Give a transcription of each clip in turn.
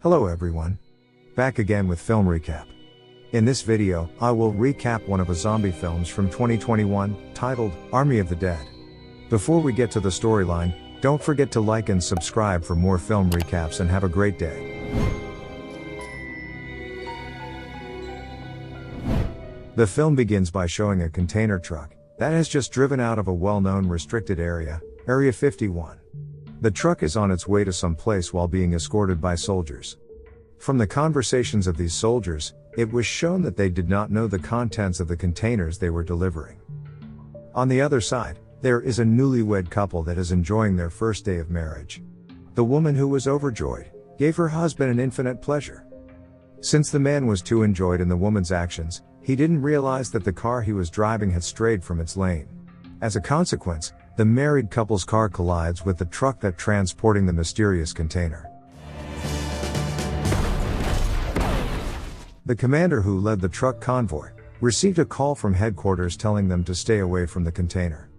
Hello everyone. Back again with film recap. In this video, I will recap one of a zombie films from 2021, titled Army of the Dead. Before we get to the storyline, don't forget to like and subscribe for more film recaps and have a great day. The film begins by showing a container truck that has just driven out of a well-known restricted area, Area 51. The truck is on its way to some place while being escorted by soldiers. From the conversations of these soldiers, it was shown that they did not know the contents of the containers they were delivering. On the other side, there is a newlywed couple that is enjoying their first day of marriage. The woman, who was overjoyed, gave her husband an infinite pleasure. Since the man was too enjoyed in the woman's actions, he didn't realize that the car he was driving had strayed from its lane. As a consequence, the married couple's car collides with the truck that transporting the mysterious container. The commander who led the truck convoy received a call from headquarters telling them to stay away from the container.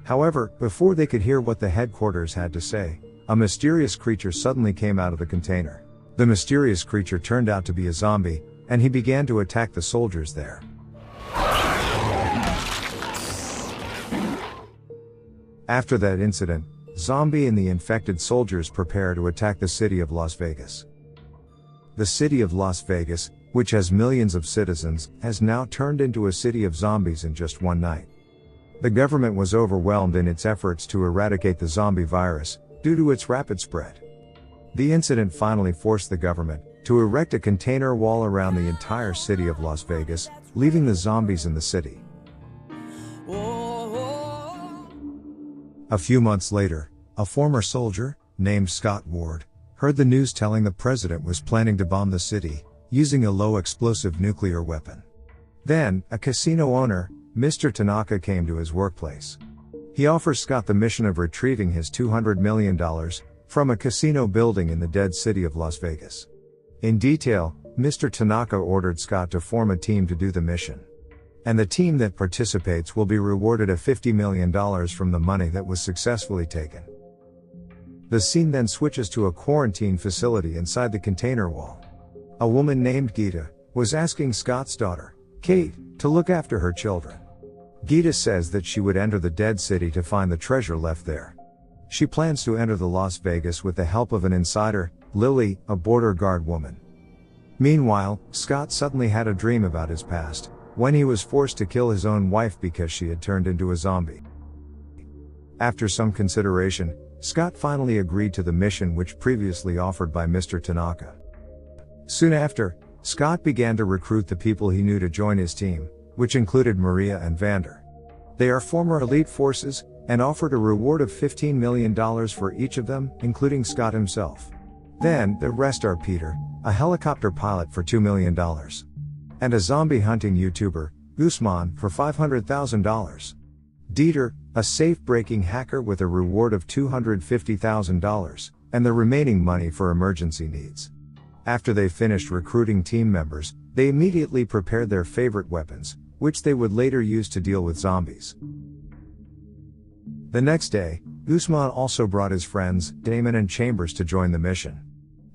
However, before they could hear what the headquarters had to say, a mysterious creature suddenly came out of the container. The mysterious creature turned out to be a zombie, and he began to attack the soldiers there. After that incident, Zombie and the infected soldiers prepare to attack the city of Las Vegas. The city of Las Vegas, which has millions of citizens, has now turned into a city of zombies in just one night. The government was overwhelmed in its efforts to eradicate the zombie virus, due to its rapid spread. The incident finally forced the government to erect a container wall around the entire city of Las Vegas, leaving the zombies in the city. A few months later, a former soldier, named Scott Ward, heard the news telling the president was planning to bomb the city, using a low-explosive nuclear weapon. Then, a casino owner, Mr. Tanaka, came to his workplace. He offers Scott the mission of retrieving his $200 million from a casino building in the dead city of Las Vegas. In detail, Mr. Tanaka ordered Scott to form a team to do the mission. And the team that participates will be rewarded $50 million from the money that was successfully taken. The scene then switches to a quarantine facility inside the container wall. A woman named Gita was asking Scott's daughter, Kate, to look after her children. Gita says that she would enter the dead city to find the treasure left there. She plans to enter the Las Vegas with the help of an insider, Lily, a border guard woman. Meanwhile, Scott suddenly had a dream about his past, when he was forced to kill his own wife because she had turned into a zombie. After some consideration, Scott finally agreed to the mission which previously offered by Mr. Tanaka. Soon after, Scott began to recruit the people he knew to join his team, which included Maria and Vander. They are former elite forces, and offered a reward of $15 million for each of them, including Scott himself. Then, the rest are Peter, a helicopter pilot for $2 million. And a zombie hunting YouTuber, Guzman, for $500,000. Dieter, a safe-breaking hacker with a reward of $250,000, and the remaining money for emergency needs. After they finished recruiting team members, they immediately prepared their favorite weapons, which they would later use to deal with zombies. The next day, Guzman also brought his friends, Damon and Chambers, to join the mission.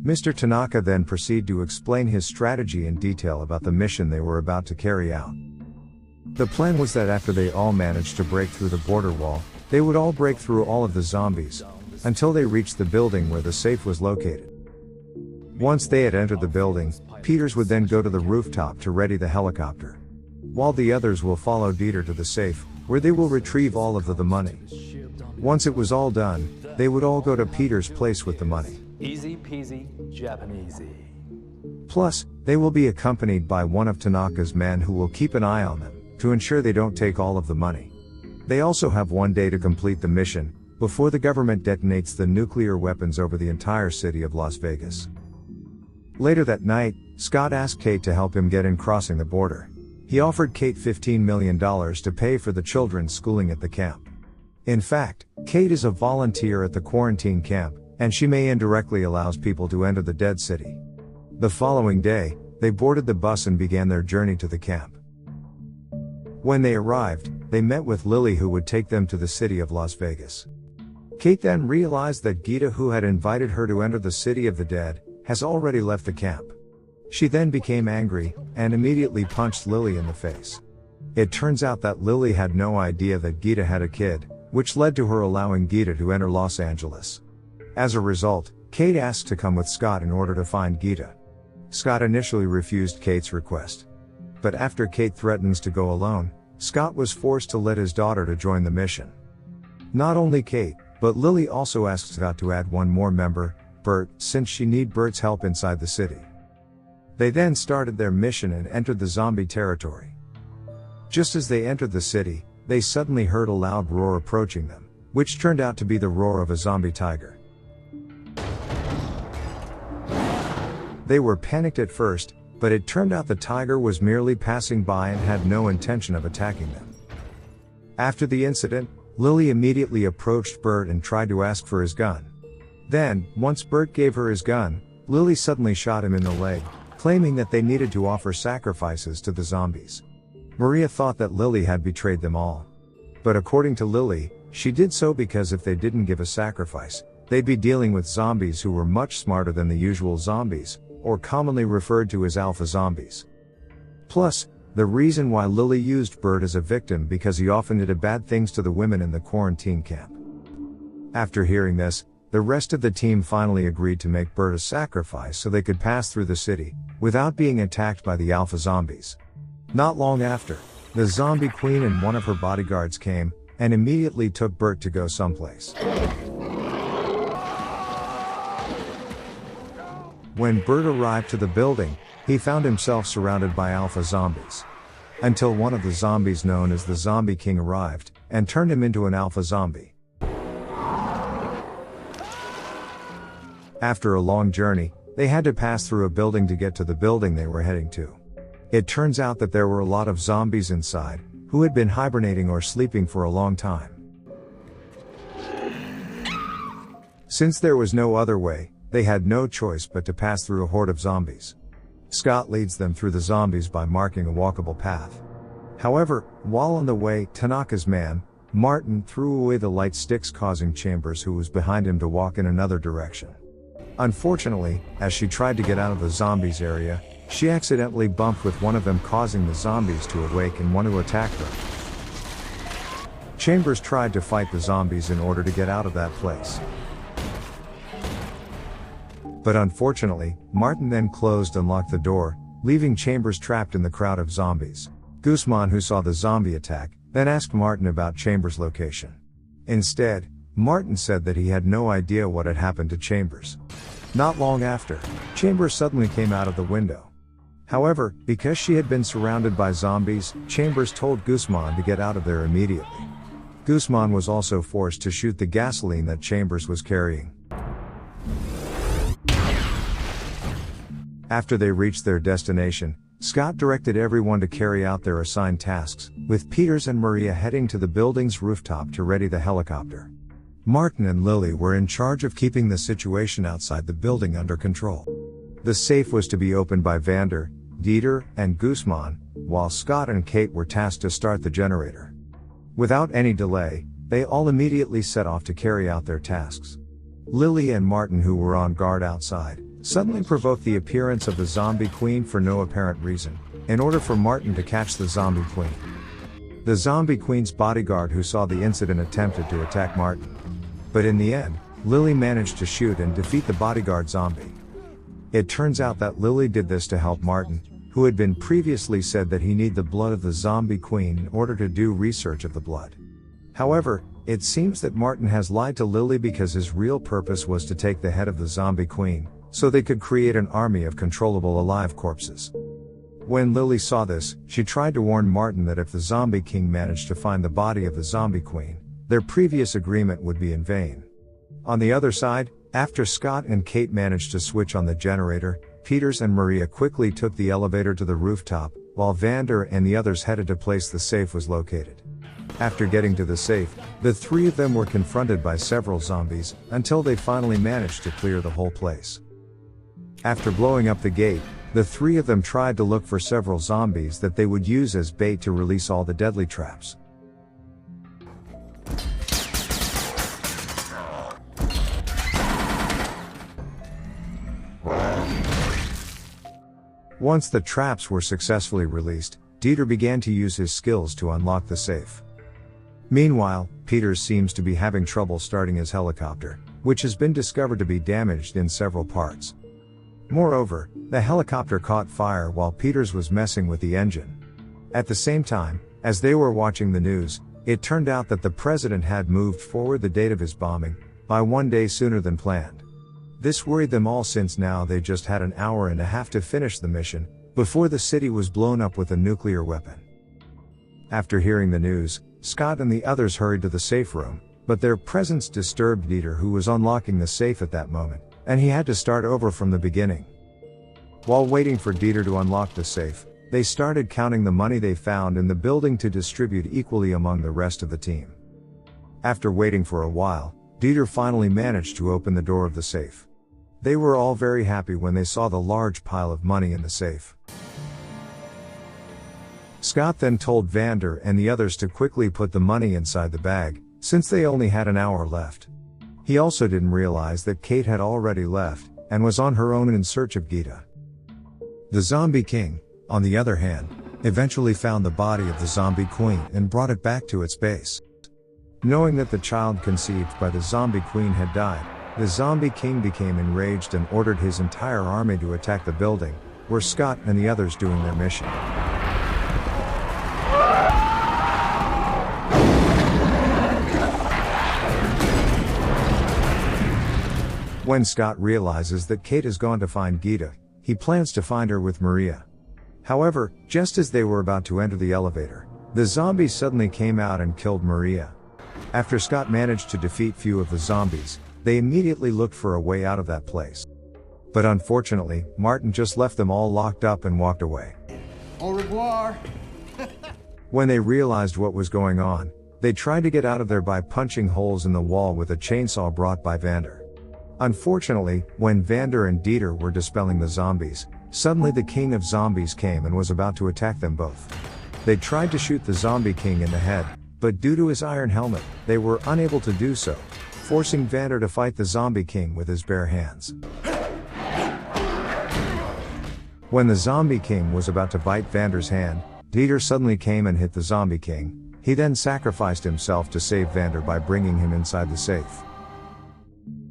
Mr. Tanaka then proceeded to explain his strategy in detail about the mission they were about to carry out. The plan was that after they all managed to break through the border wall, they would all break through all of the zombies, until they reached the building where the safe was located. Once they had entered the building, Peters would then go to the rooftop to ready the helicopter. While the others will follow Dieter to the safe, where they will retrieve all of the money. Once it was all done, they would all go to Peter's place with the money. Easy peasy, Japanesey. Plus, they will be accompanied by one of Tanaka's men who will keep an eye on them, to ensure they don't take all of the money. They also have one day to complete the mission, before the government detonates the nuclear weapons over the entire city of Las Vegas. Later that night, Scott asked Kate to help him get in crossing the border. He offered Kate $15 million to pay for the children's schooling at the camp. In fact, Kate is a volunteer at the quarantine camp, and she may indirectly allows people to enter the dead city. The following day, they boarded the bus and began their journey to the camp. When they arrived, they met with Lily, who would take them to the city of Las Vegas. Kate then realized that Gita, who had invited her to enter the city of the dead, has already left the camp. She then became angry, and immediately punched Lily in the face. It turns out that Lily had no idea that Geeta had a kid, which led to her allowing Geeta to enter Los Angeles. As a result, Kate asked to come with Scott in order to find Geeta. Scott initially refused Kate's request. But after Kate threatens to go alone, Scott was forced to let his daughter to join the mission. Not only Kate, but Lily also asked Scott to add one more member, Bert, since she need Bert's help inside the city. They then started their mission and entered the zombie territory. Just as they entered the city, they suddenly heard a loud roar approaching them, which turned out to be the roar of a zombie tiger. They were panicked at first, but it turned out the tiger was merely passing by and had no intention of attacking them. After the incident, Lily immediately approached Bert and tried to ask for his gun. Then, once Bert gave her his gun, Lily suddenly shot him in the leg, claiming that they needed to offer sacrifices to the zombies. Maria thought that Lily had betrayed them all. But according to Lily, she did so because if they didn't give a sacrifice, they'd be dealing with zombies who were much smarter than the usual zombies, or commonly referred to as alpha zombies. Plus, the reason why Lily used Bert as a victim because he often did bad things to the women in the quarantine camp. After hearing this, the rest of the team finally agreed to make Bert a sacrifice so they could pass through the city, without being attacked by the alpha zombies. Not long after, the zombie queen and one of her bodyguards came, and immediately took Bert to go someplace. When Bert arrived to the building, he found himself surrounded by alpha zombies. Until one of the zombies known as the Zombie King arrived, and turned him into an alpha zombie. After a long journey, they had to pass through a building to get to the building they were heading to. It turns out that there were a lot of zombies inside, who had been hibernating or sleeping for a long time. Since there was no other way, they had no choice but to pass through a horde of zombies. Scott leads them through the zombies by marking a walkable path. However, while on the way, Tanaka's man, Martin, threw away the light sticks, causing Chambers, who was behind him, to walk in another direction. Unfortunately, as she tried to get out of the zombies area, she accidentally bumped with one of them, causing the zombies to awake and want to attack her. Chambers tried to fight the zombies in order to get out of that place. But unfortunately, Martin then closed and locked the door, leaving Chambers trapped in the crowd of zombies. Guzman, who saw the zombie attack, then asked Martin about Chambers' location. Instead, Martin said that he had no idea what had happened to Chambers. Not long after, Chambers suddenly came out of the window. However, because she had been surrounded by zombies, Chambers told Guzman to get out of there immediately. Guzman was also forced to shoot the gasoline that Chambers was carrying. After they reached their destination, Scott directed everyone to carry out their assigned tasks, with Peters and Maria heading to the building's rooftop to ready the helicopter. Martin and Lily were in charge of keeping the situation outside the building under control. The safe was to be opened by Vander, Dieter, and Guzman, while Scott and Kate were tasked to start the generator. Without any delay, they all immediately set off to carry out their tasks. Lily and Martin, who were on guard outside, suddenly provoked the appearance of the zombie queen for no apparent reason, in order for Martin to catch the zombie queen. The zombie queen's bodyguard, who saw the incident, attempted to attack Martin. But in the end, Lily managed to shoot and defeat the bodyguard zombie. It turns out that Lily did this to help Martin, who had been previously said that he needed the blood of the zombie queen in order to do research of the blood. However, it seems that Martin has lied to Lily because his real purpose was to take the head of the zombie queen, so they could create an army of controllable alive corpses. When Lily saw this, she tried to warn Martin that if the zombie king managed to find the body of the zombie queen, their previous agreement would be in vain. On the other side, after Scott and Kate managed to switch on the generator, Peters and Maria quickly took the elevator to the rooftop, while Vander and the others headed to place the safe was located. After getting to the safe, the three of them were confronted by several zombies, until they finally managed to clear the whole place. After blowing up the gate, the three of them tried to look for several zombies that they would use as bait to release all the deadly traps. Once the traps were successfully released, Dieter began to use his skills to unlock the safe. Meanwhile, Peter seems to be having trouble starting his helicopter, which has been discovered to be damaged in several parts. Moreover, the helicopter caught fire while Peters was messing with the engine. At the same time, as they were watching the news, it turned out that the president had moved forward the date of his bombing by 1 day sooner than planned. This worried them all since now they just had an hour and a half to finish the mission, before the city was blown up with a nuclear weapon. After hearing the news, Scott and the others hurried to the safe room, but their presence disturbed Dieter, who was unlocking the safe at that moment, and he had to start over from the beginning. While waiting for Dieter to unlock the safe, they started counting the money they found in the building to distribute equally among the rest of the team. After waiting for a while, Dieter finally managed to open the door of the safe. They were all very happy when they saw the large pile of money in the safe. Scott then told Vander and the others to quickly put the money inside the bag, since they only had an hour left. He also didn't realize that Kate had already left, and was on her own in search of Gita. The Zombie King, on the other hand, eventually found the body of the Zombie Queen and brought it back to its base. Knowing that the child conceived by the Zombie Queen had died, the Zombie King became enraged and ordered his entire army to attack the building, where Scott and the others doing their mission. When Scott realizes that Kate has gone to find Gita, he plans to find her with Maria. However, just as they were about to enter the elevator, the zombies suddenly came out and killed Maria. After Scott managed to defeat few of the zombies, they immediately looked for a way out of that place. But unfortunately, Martin just left them all locked up and walked away. Au revoir! When they realized what was going on, they tried to get out of there by punching holes in the wall with a chainsaw brought by Vander. Unfortunately, when Vander and Dieter were dispelling the zombies, suddenly the King of Zombies came and was about to attack them both. They tried to shoot the Zombie King in the head, but due to his iron helmet, they were unable to do so, forcing Vander to fight the Zombie King with his bare hands. When the Zombie King was about to bite Vander's hand, Dieter suddenly came and hit the Zombie King. He then sacrificed himself to save Vander by bringing him inside the safe.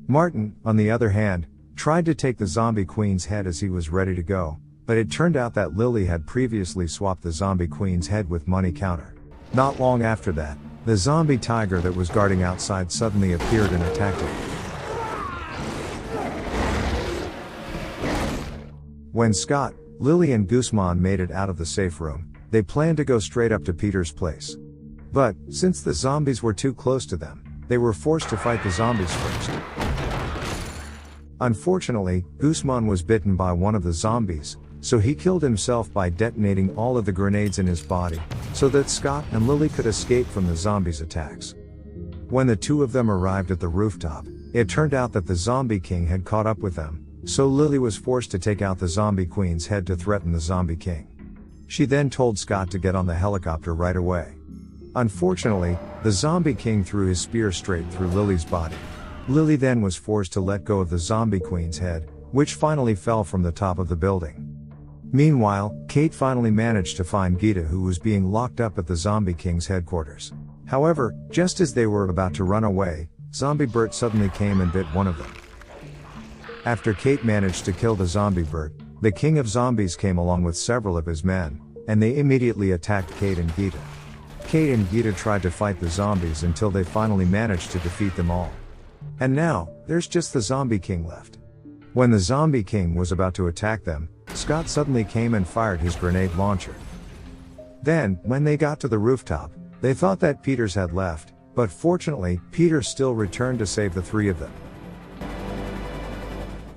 Martin, on the other hand, tried to take the Zombie Queen's head as he was ready to go, but it turned out that Lily had previously swapped the Zombie Queen's head with money counter. Not long after that, the zombie tiger that was guarding outside suddenly appeared and attacked him. When Scott, Lily and Guzman made it out of the safe room, they planned to go straight up to Peter's place. But, since the zombies were too close to them, they were forced to fight the zombies first. Unfortunately, Guzman was bitten by one of the zombies, so he killed himself by detonating all of the grenades in his body, so that Scott and Lily could escape from the zombies' attacks. When the two of them arrived at the rooftop, it turned out that the Zombie King had caught up with them, so Lily was forced to take out the Zombie Queen's head to threaten the Zombie King. She then told Scott to get on the helicopter right away. Unfortunately, the Zombie King threw his spear straight through Lily's body. Lily then was forced to let go of the Zombie Queen's head, which finally fell from the top of the building. Meanwhile, Kate finally managed to find Gita, who was being locked up at the Zombie King's headquarters. However, just as they were about to run away, Zombie Bert suddenly came and bit one of them. After Kate managed to kill the Zombie Bert, the King of Zombies came along with several of his men, and they immediately attacked Kate and Gita. Kate and Gita tried to fight the zombies until they finally managed to defeat them all. And now, there's just the Zombie King left. When the Zombie King was about to attack them, Scott suddenly came and fired his grenade launcher. Then, when they got to the rooftop, they thought that Peters had left, but fortunately, Peters still returned to save the three of them.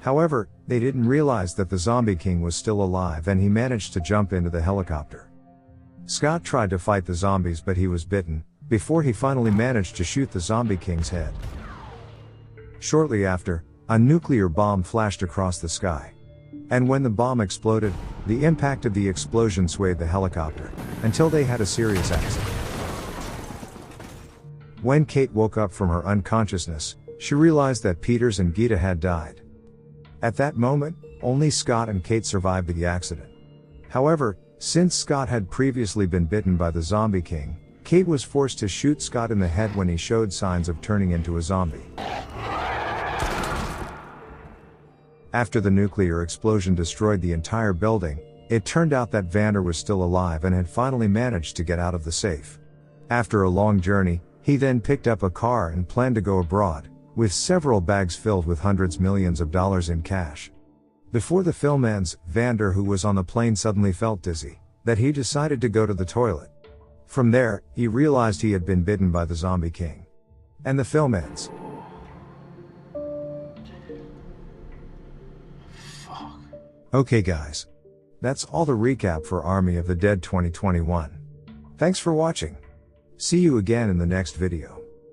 However, they didn't realize that the Zombie King was still alive and he managed to jump into the helicopter. Scott tried to fight the zombies but he was bitten, before he finally managed to shoot the Zombie King's head. Shortly after, a nuclear bomb flashed across the sky. And when the bomb exploded, the impact of the explosion swayed the helicopter, until they had a serious accident. When Kate woke up from her unconsciousness, she realized that Peters and Gita had died. At that moment, only Scott and Kate survived the accident. However, since Scott had previously been bitten by the Zombie King, Kate was forced to shoot Scott in the head when he showed signs of turning into a zombie. After the nuclear explosion destroyed the entire building, it turned out that Vander was still alive and had finally managed to get out of the safe. After a long journey, he then picked up a car and planned to go abroad, with several bags filled with hundreds millions of dollars in cash. Before the film ends, Vander, who was on the plane, suddenly felt dizzy, that he decided to go to the toilet. From there, he realized he had been bitten by the Zombie King. And the film ends. Okay guys. That's all the recap for Army of the Dead 2021. Thanks for watching. See you again in the next video.